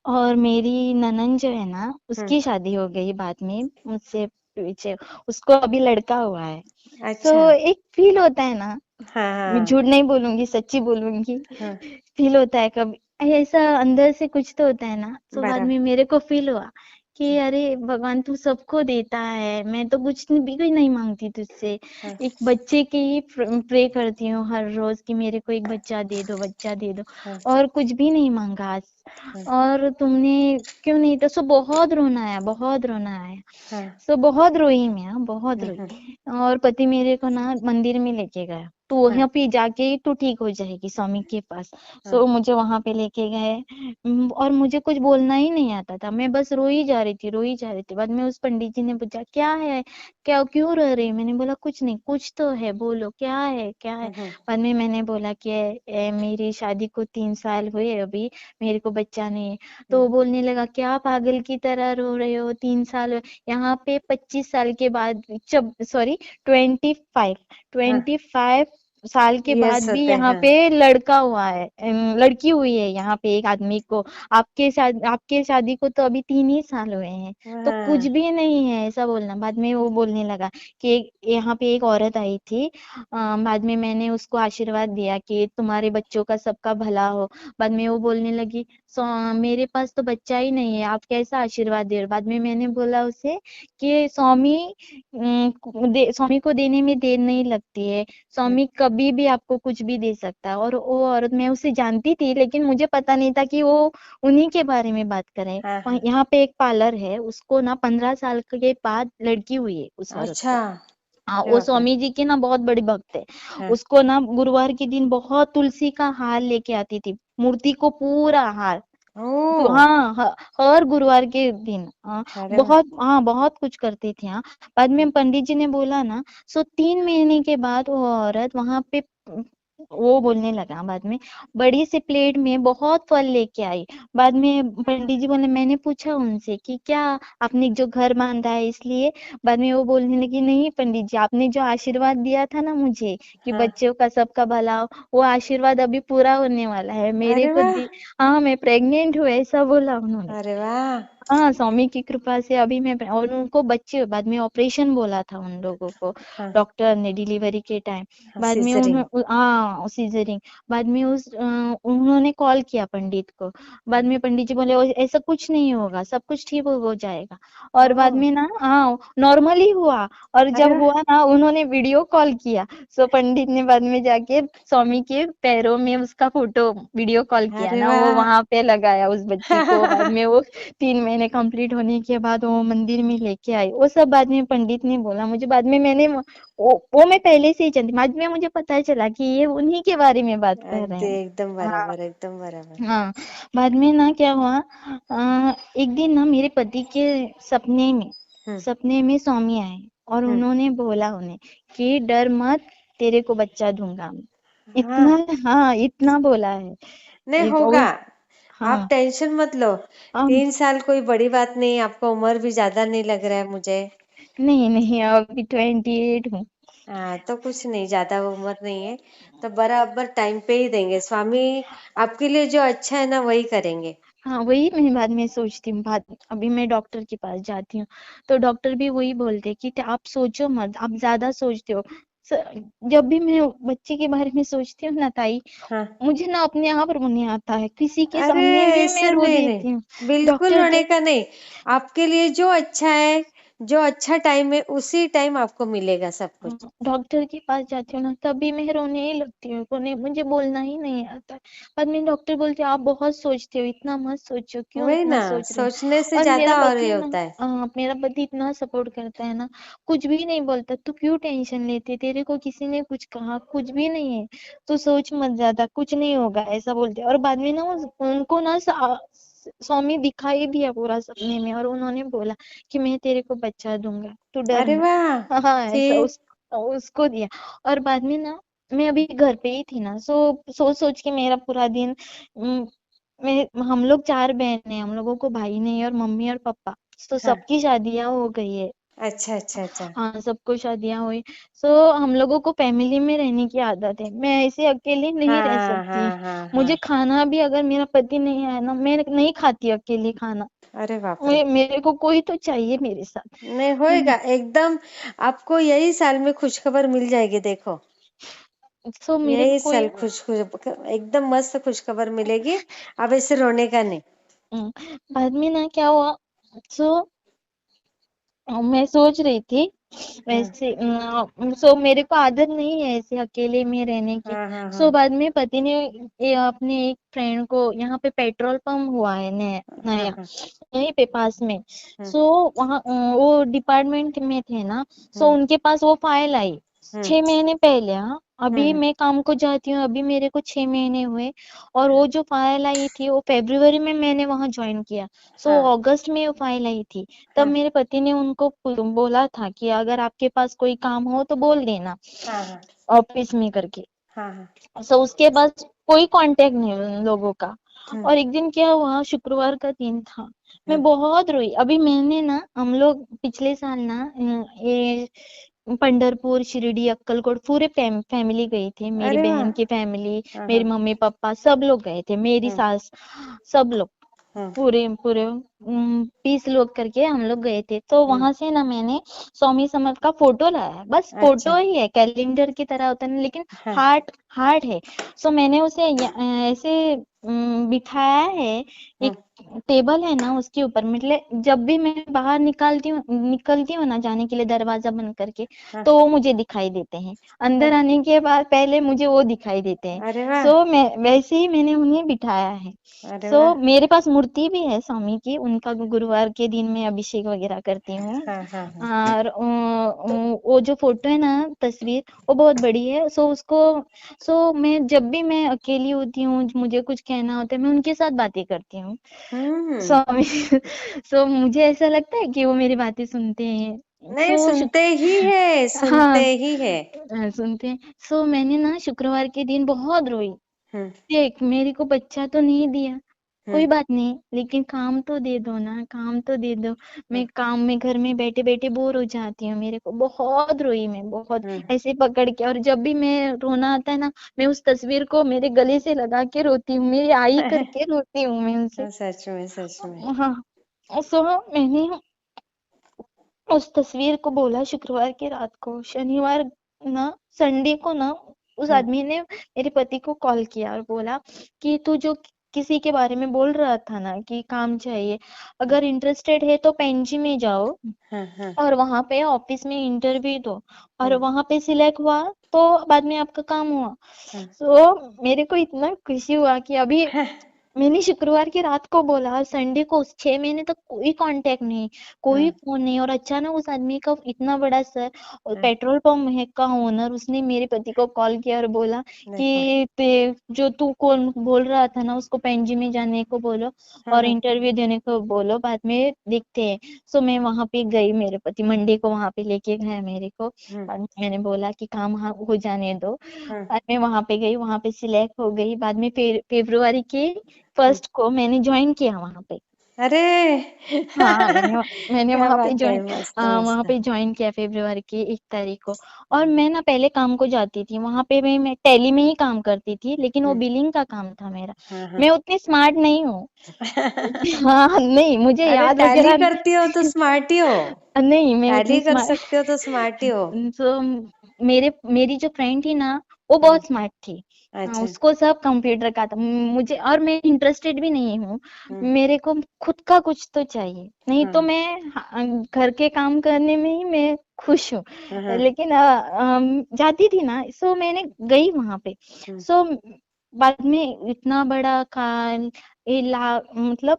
और मेरी ननंद जो है ना हम्म। उसकी शादी हो गई बाद में मुझसे पीछे, उसको अभी लड़का हुआ है। सो अच्छा। एक फील होता है ना, हाँ मैं हाँ झूठ नहीं बोलूंगी, सच्ची बोलूंगी, हाँ। फील होता है कभी ऐसा, अंदर से कुछ तो होता है ना। तो बाद बराबर। में मेरे को फील हुआ कि अरे भगवान तू सबको देता है, मैं तो कुछ भी नहीं मांगती तुझसे, हाँ एक बच्चे की ही प्रे करती हूँ हर रोज कि मेरे को एक बच्चा दे दो, बच्चा दे दो, हाँ और कुछ भी नहीं मांगा आज। हाँ और तुमने क्यों नहीं, तो सो बहुत रोना आया, बहुत रोना आया। हाँ। सो बहुत रोई मैं, हाँ, बहुत रोई। हम्म। और पति मेरे को ना मंदिर में लेके गया, तो हाँ वहां पे जाके तू ठीक हो जाएगी स्वामी के पास। हाँ सो मुझे वहां पे लेके गए। और मुझे कुछ बोलना ही नहीं आता था, मैं बस रोई जा रही थी, रोई जा रही थी। बाद में उस पंडित जी ने पूछा क्या है, क्या क्यों रो रही है? मैंने बोला कुछ नहीं, कुछ तो है, बोलो क्या है, क्या है? हाँ बाद में मैंने बोला कि मेरी शादी को 3 साल हुए अभी, मेरे को बच्चा नहीं है। तो हाँ। वो बोलने लगा क्या पागल की तरह रो रहे हो, 3 साल यहाँ पे 25 साल के बाद, जब सॉरी 25, हाँ 25 साल के यस बाद भी होते हैं, यहाँ हाँ। पे लड़का हुआ है, लड़की हुई है यहाँ पे एक आदमी को। आपके शादी को तो अभी 3 ही साल हुए हैं, तो कुछ हाँ भी नहीं है ऐसा बोलना। बाद में वो बोलने लगा कि यहाँ पे एक औरत आई थी, बाद में मैंने उसको आशीर्वाद दिया कि तुम्हारे बच्चों का सबका भला हो। बाद में वो बोलने लगी, मेरे पास तो बच्चा ही नहीं है, आप कैसा आशीर्वाद दे रहे हो?" बाद में मैंने बोला उसे कि स्वामी को देने में देर नहीं लगती है, स्वामी कभी भी आपको कुछ भी दे सकता है। और वो औरत, मैं उसे जानती थी लेकिन मुझे पता नहीं था कि वो उन्हीं के बारे में बात कर रहे हैं। हाँ हाँ। यहाँ पे एक पार्लर है, उसको ना 15 साल के बाद लड़की हुई है उस औरत अच्छा। को। हाँ, अरे वो बाप रे। स्वामी जी की ना बहुत बड़ी भक्त है। हाँ उसको ना गुरुवार के दिन बहुत तुलसी का हार लेके आती थी, मूर्ति को पूरा हार। तो ओ। हाँ, हर गुरुवार के दिन अरे वाह। बहुत, हाँ, बहुत कुछ करती थी। हाँ, बाद में पंडित जी ने बोला ना, सो 3 महीने के बाद वो औरत वहां पे वो बोलने लगा। बाद में बड़ी सी प्लेट में बहुत फल लेके आई। बाद में पंडित जी बोले, मैंने पूछा उनसे कि क्या आपने जो घर बांधा है इसलिए? बाद में वो बोलने लगी, नहीं पंडित जी, आपने जो आशीर्वाद दिया था ना मुझे कि हाँ। बच्चों का सबका भला हो, वो आशीर्वाद अभी पूरा होने वाला है मेरे अरे को वाह। हाँ, मैं प्रेग्नेंट हूँ ऐसा बोला उन्होंने। अरे वाह। हाँ, स्वामी की कृपा से अभी मैं और उनको बच्चे, बाद में ऑपरेशन बोला था उन लोगों को हाँ डॉक्टर ने डिलीवरी के टाइम। हाँ, बाद में सीजरिंग। हाँ, सीजरिंग। बाद में उन्होंने कॉल किया पंडित को। बाद में पंडित जी बोले, ऐसा कुछ नहीं होगा, सब कुछ ठीक हो जाएगा। और बाद ओ। में ना, हाँ, नॉर्मली हुआ। और अरे जब वाह। हुआ ना, उन्होंने वीडियो कॉल किया। सो पंडित ने बाद में जाके स्वामी के पैरों में उसका फोटो वीडियो कॉल किया अरे ना, वो वाह। वहां पे लगाया उस बच्ची को। बाद में वो 3 महीने कंप्लीट होने के बाद वो मंदिर में लेके आई। वो सब बाद में पंडित ने बोला मुझे। बाद में मैंने वो मैं पहले से ही जानती, बाद में मुझे पता चला कि ये उन्हीं के बारे में बात कर रहे हैं। एकदम हाँ, बराबर, एकदम बराबर। हाँ। बाद में ना क्या हुआ, एक दिन ना मेरे पति के सपने में हम्म। सपने में स्वामी आए और हम्म। उन्होंने बोला उन्हें कि डर मत, तेरे को बच्चा दूंगा मैं। हाँ। इतना, हाँ, इतना बोला है। नहीं एक होगा। आप हाँ, टेंशन मत लो। अब 3 साल कोई बड़ी बात नहीं, आपका उम्र भी ज्यादा नहीं लग रहा है मुझे। नहीं नहीं, अभी 28 हूँ। हाँ तो कुछ नहीं, ज्यादा उम्र नहीं है। तो बराबर टाइम पे ही देंगे स्वामी। आपके लिए जो अच्छा है ना वही करेंगे। हाँ, वही मैं बाद में सोचती हूँ। बाद अभी मैं डॉक्टर के पास जाती हूँ, तो डॉक्टर भी वही बोलते हैं कि आप सोचो मत, आप ज्यादा सोचते हो। स- जब भी मैं बच्चे के बारे में सोचती हूँ ना ताई, हाँ। मुझे ना अपने आप रोने आता है, किसी के अरे सामने भी मैं ऐसे रो नहीं देती हूँ। नहीं, बिल्कुल डॉक्टर रोने के का नहीं। आपके लिए जो अच्छा है, जो अच्छा टाइम है उसी टाइम आपको मिलेगा सब हाँ, कुछ। डॉक्टर के पास जाती हूँ ना, तभी मैं रोने ही लगती हूँ। रोने मुझे बोलना ही नहीं आता। बाद में डॉक्टर बोलते हैं, आप बहुत सोचते हो, इतना मत सोचो, क्यों वही इतना ना, सोच रहे सोचने से हो? और ज्यादा और ये होता है। मेरा पति इतना सपोर्ट करता है ना, कुछ भी नहीं बोलता, तू क्यों टेंशन लेती, तेरे को किसी ने कुछ कहा? कुछ भी नहीं है, तू सोच मत, ज्यादा कुछ नहीं होगा ऐसा बोलते हैं। और बाद में ना उनको ना स्वामी दिखाई दिया पूरा सपने में, और उन्होंने बोला कि मैं तेरे को बच्चा दूंगा, तू डर अरे मत। वाह। हाँ, ऐसा फिर। उसको दिया। और बाद में ना, मैं अभी घर पे ही थी ना, सोच सोच के मेरा पूरा दिन, उम, मैं हम लोग 4 बहन हैं, हम लोगों को भाई नहीं, और मम्मी और पापा, तो हाँ। सबकी शादियां हो गई है। अच्छा अच्छा अच्छा। हाँ, सबको शादियां हुई। हम लोगों को फैमिली में रहने की आदत है, मैं ऐसे अकेले नहीं रह हाँ सकती। हाँ हाँ मुझे हाँ। खाना भी, अगर मेरा पति नहीं आया ना, मैं नहीं खाती अकेले खाना। अरे बाप रे। मेरे को कोई तो चाहिए मेरे साथ। नहीं होएगा एकदम। आपको यही साल में खुशखबर मिल जाएगी, देखो। मेरे को यही कोई साल एकदम मस्त खुशखबर मिलेगी। अब ऐसे रोने का नहीं। हम्म, बाद में ना क्या हुआ, सो मैं सोच रही थी हाँ वैसे, मेरे को आदत नहीं है ऐसे अकेले में रहने की। हाँ हाँ हाँ बाद में पति ने अपने एक फ्रेंड को, यहाँ पे पेट्रोल पंप हुआ है हाँ नया, हाँ। यहीं पे पास में। हम्म। वहाँ वो डिपार्टमेंट में थे ना, हम्म। उनके पास वो फाइल आई हम्म। 6 महीने पहले। हाँ, अभी हम्म। मैं काम को जाती हूँ, अभी मेरे को 6 महीने हुए। और वो जो फाइल आई थी, वो फरवरी में मैंने वहां ज्वाइन किया। हाँ अगस्त में वो फाइल आई थी। तब हाँ मेरे पति ने उनको बोला था कि अगर आपके पास कोई काम हो तो बोल देना, हाँ हाँ ऑफिस में करके। हाँ हाँ। उसके बाद कोई कांटेक्ट नहीं उन लोगों का। हम्म। और एक दिन क्या हुआ, शुक्रवार का दिन था, मैं हम्म। बहुत रोई। अभी मैंने ना, हम लोग पिछले साल ना, पंढरपुर, शिरडी, अक्कलकोट पूरे फैमिली गई थी। मेरी अरे वाह। बहन की फैमिली, हाँ मेरे हाँ। मम्मी पापा सब लोग गए थे, मेरी हम्म। सास, सब लोग हम्म। पूरे पूरे 20 लोग करके हम लोग गए थे। तो हम्म। वहां से ना मैंने स्वामी समर्थ का फोटो लाया है, बस अच्छा। फोटो ही है, कैलेंडर की तरह होता है लेकिन हाँ हार्ट हार्ट है। सो मैंने उसे ऐसे बिठाया है, हाँ एक टेबल है ना उसके ऊपर, मतलब जब भी मैं बाहर निकलती हूँ ना जाने के लिए दरवाजा बंद करके, हाँ। तो वो मुझे दिखाई देते हैं। हाँ। अंदर आने के बाद पहले मुझे वो दिखाई देते हैं। अरे वाह। सो मैं वैसे ही मैंने उन्हें बिठाया है। अरे सो वाह। मेरे पास मूर्ति भी है स्वामी की, उनका गुरुवार के दिन मैं अभिषेक वगैरह करती हूँ। हाँ हाँ हाँ। और वो जो फोटो है ना, तस्वीर, वो बहुत बड़ी है। सो मैं जब भी मैं अकेली होती हूँ, मुझे कुछ कहना होता है, मैं उनके साथ बातें करती हूँ हम्म। स्वामी। सो मुझे ऐसा लगता है कि वो मेरी बातें सुनते हैं। नहीं, सुनते ही है, हाँ, सुनते ही है। सुनते हैं। सो मैंने ना शुक्रवार के दिन बहुत रोई। हम्म। देख, मेरे को बच्चा तो नहीं दिया, हम्म। कोई बात नहीं, लेकिन काम तो दे दो ना, काम तो दे दो। हम्म। मैं काम में घर में बैठे बैठे बोर हो जाती हूँ, मेरे को बहुत रोई मैं, बहुत हम्म। ऐसे पकड़ के। और जब भी मैं रोना आता है ना, मैं उस तस्वीर को मेरे गले से लगा के रोती हूँ, मेरी आई करके रोती हूँ मैं उनसे। सच में, सच में। हाँ, सो मैंने उस तस्वीर को बोला शुक्रवार की रात को, शनिवार ना, संडे को ना, उस हम्म। आदमी ने मेरे पति को कॉल किया और बोला कि तू जो किसी के बारे में बोल रहा था ना कि काम चाहिए, अगर इंटरेस्टेड है तो पेंजी में जाओ हाँ हाँ और वहां पे ऑफिस में इंटरव्यू दो, और हाँ वहां पे सिलेक्ट हुआ तो बाद में आपका काम हुआ। हाँ मेरे को इतना खुशी हुआ कि अभी हाँ। मैंने शुक्रवार की रात को बोला और संडे को 6 महीने तक कोई कांटेक्ट नहीं, कोई हाँ फोन नहीं, और अचानक उस आदमी का इतना बड़ा सर, और हाँ। पेट्रोल पंप है का ओनर, उसने मेरे पति को कॉल किया और बोला देखो। कि जो तू कौन बोल रहा था ना, उसको पेंजी में जाने को बोलो हाँ और हाँ। इंटरव्यू देने को बोलो, बाद में देखते हैं। सो मैं वहां पे गई, मेरे पति मंडे को वहां पे लेके गए मेरे को। हम्म। बाद में मैंने बोला कि काम हो जाने दो। हाँ। बाद में वहां पे गई, वहां पे सिलेक्ट हो गई। बाद में फिर फेब्रुआरी के हम्म। फर्स्ट को मैंने ज्वाइन किया वहां पे। अरे। हाँ, मैंने क्या वहां पे बात है, ज्वाइन मस्त वहां मस्त। पे ज्वाइन किया फेब्रुआरी की 1 तारीख को। और मैं ना पहले काम को जाती थी वहां पे, मैं टैली में ही काम करती थी, लेकिन वो हम्म। बिलिंग का काम था मेरा। हाँ हाँ। मैं उतनी स्मार्ट नहीं हूँ। हाँ, नहीं मुझे अरे, याद टैली वगैरह करती हो तो स्मार्ट ही हो। नहीं, मैं उतनी टैली कर स्मार्ट। सकते हो तो स्मार्ट ही हो। तो मेरी जो फ्रेंड थी ना, वो हम्म। बहुत स्मार्ट थी। हाँ, अच्छा। उसको सब कंप्यूटर का था, मुझे, और मैं इंटरेस्टेड भी नहीं हूँ। हम्म। मेरे को खुद का कुछ तो चाहिए, नहीं तो हाँ मैं घर के काम करने में ही मैं खुश हूँ। हाँ हाँ। लेकिन जाती थी ना, सो मैंने गई वहां पे। हम्म। सो बाद में इतना बड़ा काल, मतलब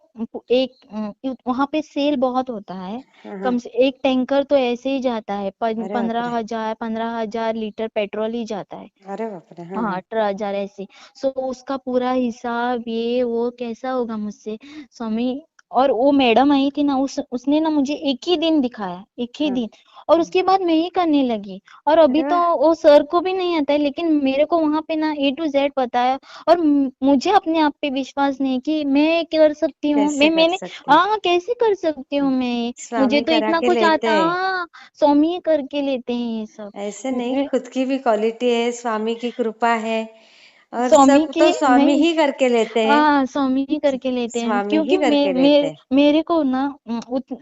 वहां पे सेल बहुत होता है। हाँ हाँ। कम से एक टैंकर तो ऐसे ही जाता है, अरे बाप रे। 15,000 लीटर पेट्रोल ही जाता है। अरे बाप रे। हाँ हाँ, हाँ। 18,000 ऐसे। सो उसका पूरा हिसाब ये वो कैसा होगा मुझसे, स्वामी। और वो मैडम आई थी ना, उसने ना मुझे एक ही दिन दिखाया, एक ही हाँ दिन, और हाँ। उसके बाद मैं ही करने लगी। और अभी अरे तो वाह। वो सर को भी नहीं आता है, लेकिन मेरे को वहां पे ना A to Z पता है। और मुझे अपने आप पे विश्वास नहीं कि मैं कर सकती हूँ, कैसे कर मैंने, सकते हैं। हाँ कैसे कर सकती हूँ मैं, मुझे स्वामी तो करा इतना के कुछ लेते आता, हैं। हाँ, स्वामी करके लेते हैं ये सब। ऐसे नहीं, खुद की भी क्वालिटी है, स्वामी की कृपा है। और स्वामी सब की तो स्वामी नहीं, ही करके लेते हैं। हाँ स्वामी ही करके लेते हैं, स्वामी क्योंकि ही करके लेते हैं। मेरे को ना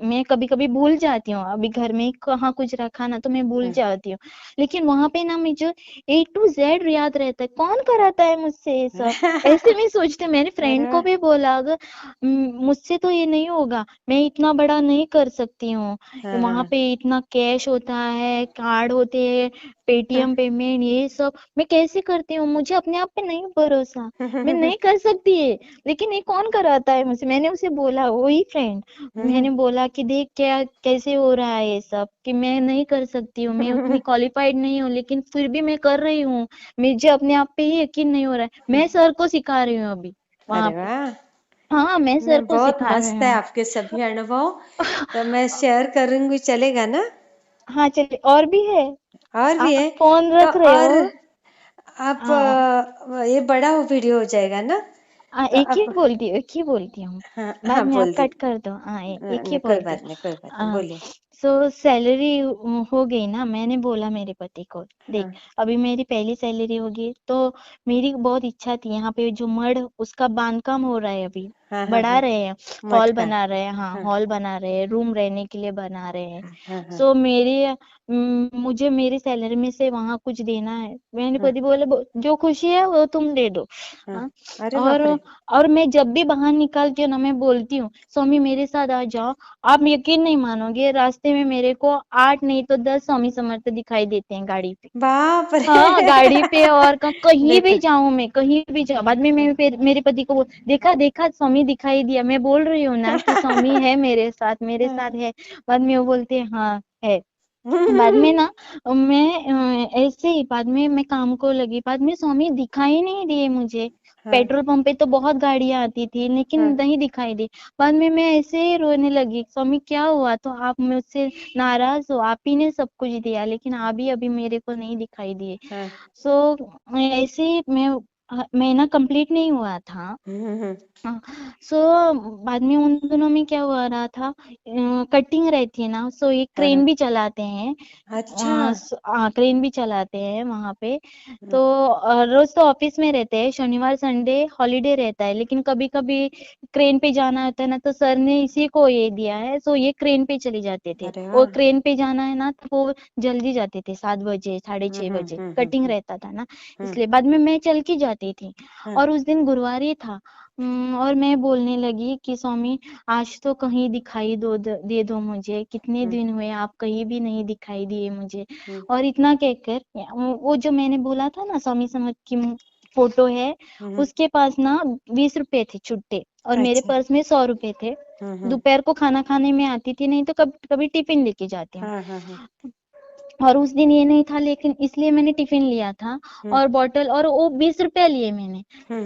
मैं कभी कभी भूल जाती हूँ, अभी घर में कहाँ कुछ रखा ना तो मैं भूल हाँ। जाती हूँ। लेकिन वहां पे ना मुझे A to Z याद रहता है, कौन कराता है मुझसे ये सब, ऐसे मैं सोचती हूँ। मेरे अरे फ्रेंड को वाह। भी बोला, अगर मुझसे तो ये नहीं होगा, मैं इतना बड़ा नहीं कर सकती हूँ। हाँ वहां हाँ पे इतना कैश होता है, कार्ड होते हैं, हाँ। पेटीएम पेमेंट, ये सब मैं कैसे करती हूँ, मुझे अपने आप पे नहीं भरोसा, मैं नहीं कर सकती है। लेकिन ये कौन कराता है मुझसे, मैंने उसे बोला, वही फ्रेंड, मैंने बोला कि देख क्या कैसे हो रहा है ये सब, कि मैं नहीं कर सकती हूँ, मैं उतनी क्वालिफाइड नहीं हूँ, लेकिन फिर भी मैं कर रही हूँ। मुझे अपने आप पे ही यकीन नहीं हो रहा है, मैं सर को सिखा रही हूँ अभी वहां अरे पे। वाह। हाँ, मैं मैं, सर को बहुत सिखा रही मस्त है हूँ। आपके सभी अनुभव। तो मैं शेयर करूंगी, चलेगा ना? हाँ चलिए, और भी है, और भी आप है। फोन तो रख रहे और हो? आप हाँ, ये बड़ा वीडियो हो जाएगा ना? हाँ, तो एक ही आप, बोलती हूँ, एक ही बोलती हूँ। हाँ बाद हाँ, में आप बोल दी। कट कर दो, हाँ, एक ही कोई बोलती बात हूँ। नहीं, कोई बात नहीं, हाँ, बोलिए। सो सैलरी हो गई ना, मैंने बोला मेरे पति को, देख हाँ अभी मेरी पहली सैलरी होगी तो मेरी बहुत इच्छा थी, यहाँ पे जो मड उसका बांधकाम हो रहा है अभी, हाँ हाँ बढ़ा हाँ। रहे हैं, मठ हॉल का। बना रहे हैं, हाँ हाँ हॉल बना रहे हैं, रूम रहने के लिए बना रहे हैं। हाँ हाँ सो मुझे मेरी सैलरी में से वहां कुछ देना है। मैंने हाँ पति बोले, जो खुशी है वो तुम दे दो। हाँ। हाँ। अरे और बाप रे। और मैं जब भी बाहर निकलती हूँ ना, मैं बोलती हूँ स्वामी मेरे साथ आ जाओ। आप यकीन नहीं मानोगे, रास्ते में मेरे को 8 नहीं तो 10 स्वामी समर्थ दिखाई देते हैं गाड़ी पे। बाप हाँ, गाड़ी पे रे। और कहीं भी देखा। जाऊं, मैं कहीं भी जाऊं, बाद में मैं फिर मेरे पति को देखा देखा स्वामी दिखाई दिया, मैं बोल रही हूँ ना कि स्वामी है मेरे साथ है। बाद में वो बोलते हैं हाँ है। बाद में ना मैं ऐसे ही बाद में मैं काम को लगी, बाद में स्वामी दिखाई नहीं दिए मुझे। हाँ पेट्रोल पंप पे तो बहुत गाड़ियां आती थी लेकिन हाँ नहीं दिखाई दी। बाद में मैं ऐसे ही रोने लगी, स्वामी क्या हुआ, तो आप मुझसे नाराज हो, आप ही ने सब कुछ दिया लेकिन आप ही अभी मेरे को नहीं दिखाई दिए। हाँ। सो ऐसे ही महीना कंप्लीट नहीं हुआ था। हम्म। हाँ, सो बाद में उन दोनों में क्या हो रहा था, कटिंग रहती है ना, सो ये हाँ हाँ। क्रेन भी चलाते हैं। अच्छा। क्रेन भी चलाते हैं वहां पे। हम्म तो रोज तो ऑफिस में रहते हैं, शनिवार संडे हॉलीडे रहता है, लेकिन कभी कभी क्रेन पे जाना होता है ना, तो सर ने इसी को ये दिया है, सो ये क्रेन पे चले जाते थे। अरे और वाह। क्रेन पे जाना है ना तो वो जल्दी जाते थे, 7 बजे 6:30 बजे कटिंग हम्म। रहता था ना, हम्म। इसलिए बाद में मैं चल के जाती थी। हाँ और उस दिन गुरुवार ही था। और मैं बोलने लगी कि स्वामी आज तो कहीं दिखाई दे दो मुझे, कितने हम्म दिन हुए आप कहीं भी नहीं दिखाई दिए मुझे। हम्म और इतना कहकर वो जो मैंने बोला था ना स्वामी समर्थ की फोटो है, हम्म। उसके पास ना 20 रुपए थे छुट्टे, और मेरे अच्छा। पर्स में 100 रुपए थे। हम्म। दोपहर को खाना खाने में आती थी, नहीं तो कभी कभी टिफिन लेके जाती हूँ। हाँ हाँ हाँ। और उस दिन ये नहीं था लेकिन इसलिए मैंने टिफिन लिया था। हम्म और बॉटल, और वो 20 रुपया लिए मैंने। हम्म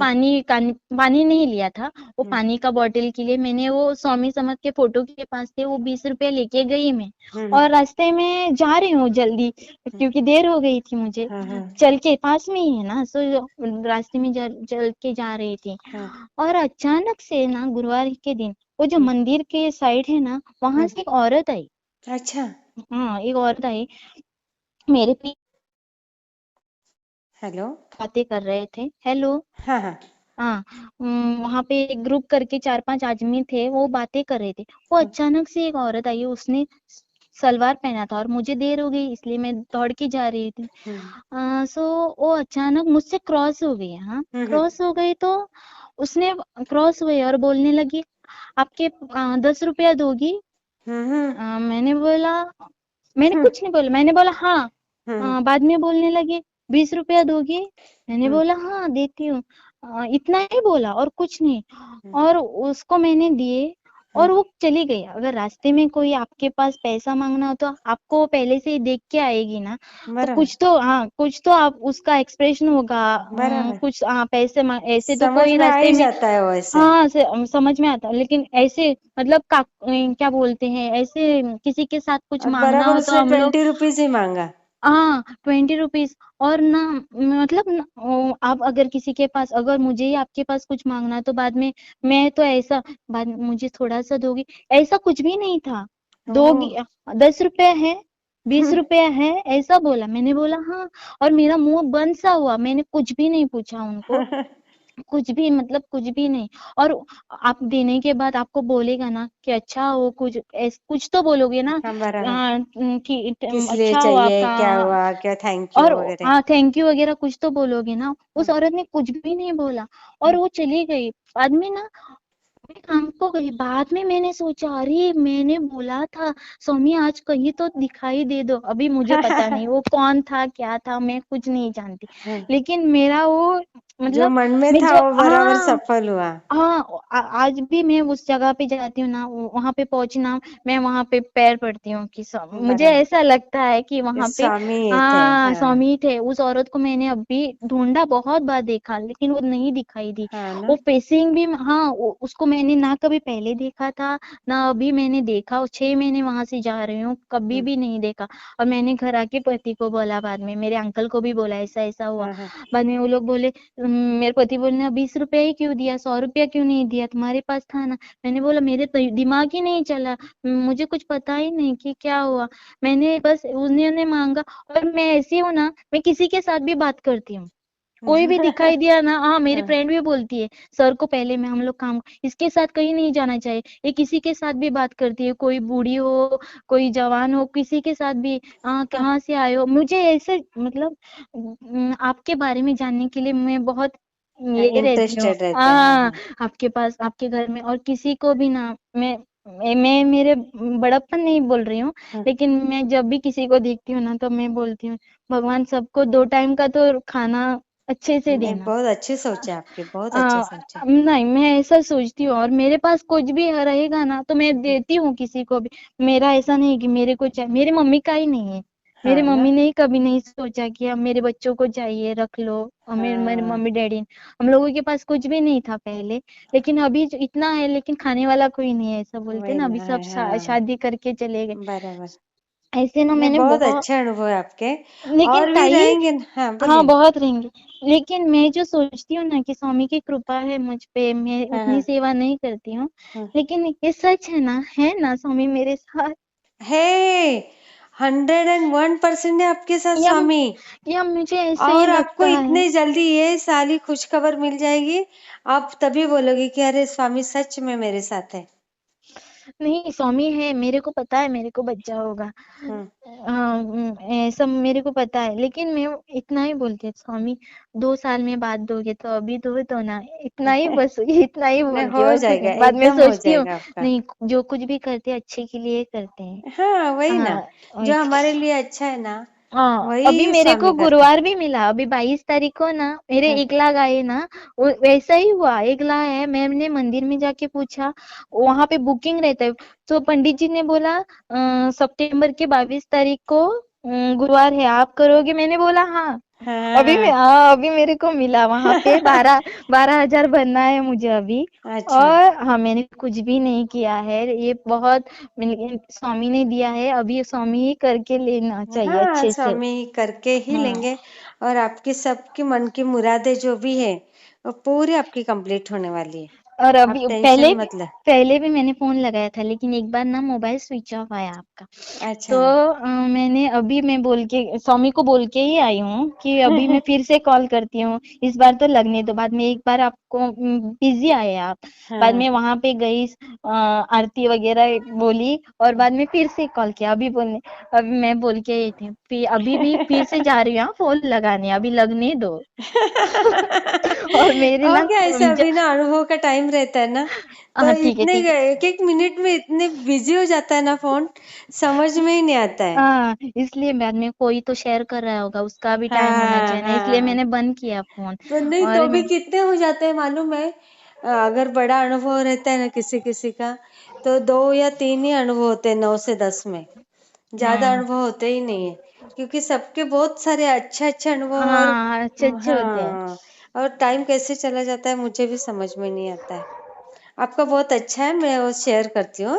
पानी नहीं लिया था, वो हम्म पानी का बॉटल के लिए मैंने वो स्वामी समर्थ के फोटो के पास थे वो 20 रुपया लेके गई मैं। हम्म। और रास्ते में जा रही हूँ जल्दी, क्योंकि देर हो गई थी मुझे। हाँ हाँ चल के पास में ही है ना, सो रास्ते में चल के जा रही थी। हाँ। और अचानक से ना गुरुवार के दिन वो जो हम्म मंदिर के साइड है ना, वहां हम्म। से एक औरत आई। अच्छा। हाँ, एक औरत आई मेरे पे, हेलो। बातें कर रहे थे। हेलो। हाँ हाँ हाँ। वहां पे एक ग्रुप करके 4-5 आदमी थे, वो बातें कर रहे थे। वो अचानक से एक औरत आई, उसने सलवार पहना था और मुझे देर हो गई इसलिए मैं दौड़ के जा रही थी। हम्म सो वो अचानक मुझसे क्रॉस हो गई। हाँ, हम्म। क्रॉस हो गई तो उसने क्रॉस हुई और बोलने लगी, आपके 10 रुपया दोगी? हम्म मैंने बोला, मैंने हम्म कुछ नहीं बोला, मैंने बोला हाँ। हम्म। बाद में बोलने लगे, 20 रुपया दोगी? मैंने हम्म बोला हाँ देती हूँ। इतना ही बोला और कुछ नहीं। हम्म और उसको मैंने दिए हम्म। और वो चली गई। अगर रास्ते में कोई आपके पास पैसा मांगना हो तो आपको वो पहले से ही देख के आएगी ना, तो बराबर कुछ तो हाँ, कुछ तो आप उसका एक्सप्रेशन होगा। बराबर। कुछ हाँ, पैसे मांग ऐसे तो समझ कोई में आ रास्ते ही में, जाता है वो ऐसे। हाँ समझ में आता है, लेकिन ऐसे मतलब क्या बोलते हैं, ऐसे किसी के साथ कुछ और मांगना बराबर हो तो उसने हम लोग, 20 रुपीज ही मांगा। हाँ 20 रुपीज। और ना मतलब ना, आप अगर किसी के पास, अगर मुझे ही आपके पास कुछ मांगना तो बाद में मैं तो ऐसा, बाद में मुझे थोड़ा सा दोगी, ऐसा कुछ भी नहीं था। ओह। दोगी, 10 रुपया है, 20 रुपया है, ऐसा बोला। मैंने बोला हाँ। और मेरा मुंह बंद सा हुआ, मैंने कुछ भी नहीं पूछा उनको, कुछ भी मतलब कुछ भी नहीं। और आप देने के बाद आपको बोलेगा ना कि अच्छा हो, कुछ तो बोलोगे ना, हाँ बराबर। कि किस लिए अच्छा हो चाहिए, आपका। क्या हुआ, क्या थैंक यू और वगैरह। हाँ थैंक यू वगैरह कुछ तो बोलोगे ना। हम्म उस औरत ने कुछ भी नहीं बोला और हम्म वो चली गई। बाद में ना मैं काम को गई, बाद में मैंने सोचा अरे मैंने बोला था स्वामी आज कहीं तो दिखाई दे दो। अभी मुझे पता नहीं वो कौन था क्या था, मैं कुछ नहीं जानती, हाँ, लेकिन मेरा वो जो मतलब मन में मैं था जो वो बराबर हाँ, सफल हुआ। हाँ आज भी मैं उस जगह पे जाती हूँ ना, वहां पे पहुंचना, मैं वहां पे पैर पड़ती हूँ कि मुझे बराबर। ऐसा लगता है कि ये वहां पे स्वामी ये थे। हाँ हाँ स्वामी थे। उस औरत को मैंने अभी ढूंढा, बहुत बार देखा लेकिन वो नहीं दिखाई दी। हाँ ना। वो फेसिंग भी हाँ उसको मैंने ना कभी पहले देखा था, ना अभी मैंने देखा। 6 महीने वहां से जा रही हूँ, कभी भी नहीं देखा। और मैंने घर आके पति को बोला, बाद में मेरे अंकल को भी बोला ऐसा ऐसा हुआ। हाँ हाँ बाद में वो लोग बोले, मेरे पति बोले 20 रुपया ही क्यों दिया, 100 रुपया क्यों नहीं दिया, तुम्हारे पास था ना। मैंने बोला मेरे तो दिमाग ही नहीं चला, मुझे कुछ पता ही नहीं कि क्या हुआ। मैंने बस उन्होंने मांगा। और मैं ऐसी हूँ ना, मैं किसी के साथ भी बात करती हूँ, कोई भी दिखाई दिया ना, हाँ मेरी हाँ, फ्रेंड भी बोलती है सर को, पहले में हम लोग काम, इसके साथ कहीं नहीं जाना चाहिए, ये किसी के साथ भी बात करती है, कोई बूढ़ी हो कोई जवान हो, किसी के साथ भी। हाँ, कहाँ से आए हो, मुझे ऐसे मतलब आपके बारे में जानने के लिए मैं बहुत ये रहती हूँ। इंटरेस्टेड रहते हैं। हाँ हाँ, हाँ। आपके पास, आपके घर में, और किसी को भी ना, मैं मेरे बड़प्पन नहीं बोल रही हूँ, हाँ, लेकिन मैं जब भी किसी को देखती हूँ ना, तो मैं बोलती हूँ भगवान सबको 2 टाइम का तो खाना अच्छे से नहीं, देना। बहुत अच्छी सोच है आपकी, बहुत अच्छी आ, सोच है। नहीं, मैं ऐसा सोचती हूँ, और मेरे पास कुछ भी रहेगा ना तो मैं देती हूँ किसी को भी। मेरा ऐसा नहीं कि मेरे को चाहिए, मेरी मम्मी का ही नहीं है। मेरी हाँ ना। मम्मी ने ही कभी नहीं सोचा कि अब मेरे बच्चों को चाहिए रख लो। और मेरे हाँ, मम्मी डैडी, हम लोगों के पास कुछ भी नहीं था पहले, लेकिन अभी जो इतना है, लेकिन खाने वाला कोई नहीं है, ऐसा बोलते वही ना, अभी ना सब है। हाँ, शादी करके चले गए। बराबर। ऐसे ना नहीं, मैंने बहुत बहुत, अच्छे अनुभव है आपके। लेकिन और भी ताई, रहेंगे ना। हाँ, हाँ बोलिए। बहुत रहेंगे। लेकिन मैं जो सोचती हूँ ना कि स्वामी की कृपा है मुझ पे, मैं हाँ उतनी हाँ सेवा नहीं करती हूँ, हाँ। लेकिन ये सच है ना स्वामी मेरे साथ। है, 101% है आपके साथ या स्वामी। या मुझे ऐसा ही और आपको लगता है। इतने जल्दी ये सारी खुशखबर मिल जाएगी, आप तभी बोलोगे कि अरे स्वामी सच में मेरे साथ है। नहीं, स्वामी है, मेरे को पता है मेरे को बच्चा होगा। हम्म। ऐसा मेरे को पता है, लेकिन मैं इतना ही बोलती हूँ, स्वामी 2 साल में बाद दोगे तो अभी दो ना, इतना ही बस, इतना ही नहीं, बोलती हूँ, हो और कुछ जाएगा, नहीं। बाद में एकदम हो सोचती हूँ, जाएगा आपका। नहीं, जो कुछ भी करते हैं अच्छे के लिए करते हैं। हाँ, वही ना। हाँ, जो हमारे लिए अच्छा है ना, हाँ, अभी वही मेरे को स्वामी करते हैं। गुरुवार भी मिला, अभी 22 तारीख को ना मेरे हाँ, 1 लाख आए ना। वैसा ही हुआ, 1 लाख है, मैंने मंदिर में जाके पूछा, वहां पे बुकिंग रहता है। तो पंडित जी ने बोला सितंबर के 22 तारीख को गुरुवार है, आप करोगे, मैंने बोला हाँ। हाँ, अभी मेरे को मिला वहां पे, 12,000 भरना है मुझे अभी। अच्छा। और हाँ, मैंने कुछ भी नहीं किया है, ये बहुत स्वामी ने दिया है, अभी स्वामी ही करके लेना चाहिए हाँ, अच्छे से। स्वामी करके ही हाँ, लेंगे। और आपकी सबकी मन की मुरादें जो भी है, वो पूरी आपकी कंप्लीट होने वाली है। और आप अभी टेंशन मत ले। पहले भी मैंने फोन लगाया था, लेकिन एक बार ना मोबाइल स्विच ऑफ आया आपका। अच्छा। तो मैंने अभी, मैं बोल के स्वामी को बोल के ही आई हूँ कि अभी मैं फिर से कॉल करती हूँ, इस बार तो लगने दो। बाद में एक बार आपको बिजी आए आप, बाद हाँ। में वहां पे गई, आरती वगैरह बोली, और बाद में फिर से कॉल किया, अभी मैं बोल के आई थी, फिर अभी भी फिर से जा रही हूँ फोन लगाने, अभी लगने दो। और मेरे और ना क्या, ऐसे अभी ना अनुभव का टाइम रहता है ना, तो हाँ ठीक है इतने ठीक है। एक एक मिनट में इतने बिजी हो जाता है ना फोन, समझ में ही नहीं आता है। हाँ, इसलिए बाद में कोई तो शेयर कर रहा होगा, उसका भी टाइम होना हाँ चाहिए ना, इसलिए हाँ। मैंने बंद किया फोन। तो नहीं, तो और भी मैं, कितने हो जाते हैं मालूम है। अगर बड़ा अनुभव रहता है ना किसी किसी का, तो 2 या 3 ही अनुभव होते हैं 9 से 10 में। ज्यादा हम्म, अनुभव होते ही नहीं है, क्योंकि सबके बहुत सारे अच्छे अच्छे अनुभव। और हाँ अच्छे अच्छे होते हैं। हाँ, और टाइम कैसे चला जाता है मुझे भी समझ में नहीं आता है। आपका बहुत अच्छा है, मैं वो शेयर करती हूँ।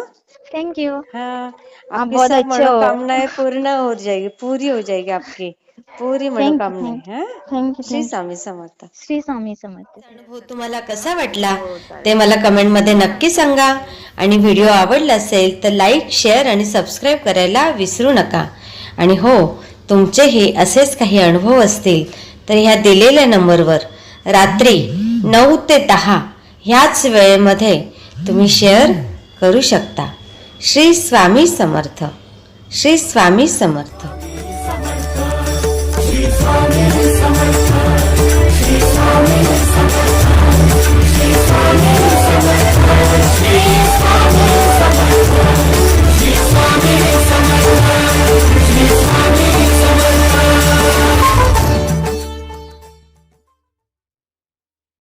Thank you. हाँ, आप आपकी बहुत सब अच्छे हो। मनोकामनाएं पूर्ण हो जाएगी, पूरी हो जाएगी आपकी पूरी थैंक यू मनोकामनाएं। थैंक यू हाँ, thank you Shri thank Swami you. Samarth. Shri Swami Samarth. अनुभव तुम्हाला कसा वाटला हो ते चालेल. मला कमेंटमध्ये नक्की सांगा. आणि व्हिडिओ आवडला असेल तर लाईक, शेअर आणि सबस्क्राईब करायला विसरू नका. आणि हो, तुमचेही असेच काही अनुभव असतील तर ह्या दिलेल्या नंबरवर रात्री 9 ते 10 ह्याच वेळेमध्ये तुम्ही शेअर करू शकता. श्री स्वामी समर्थ. श्री स्वामी समर्थ.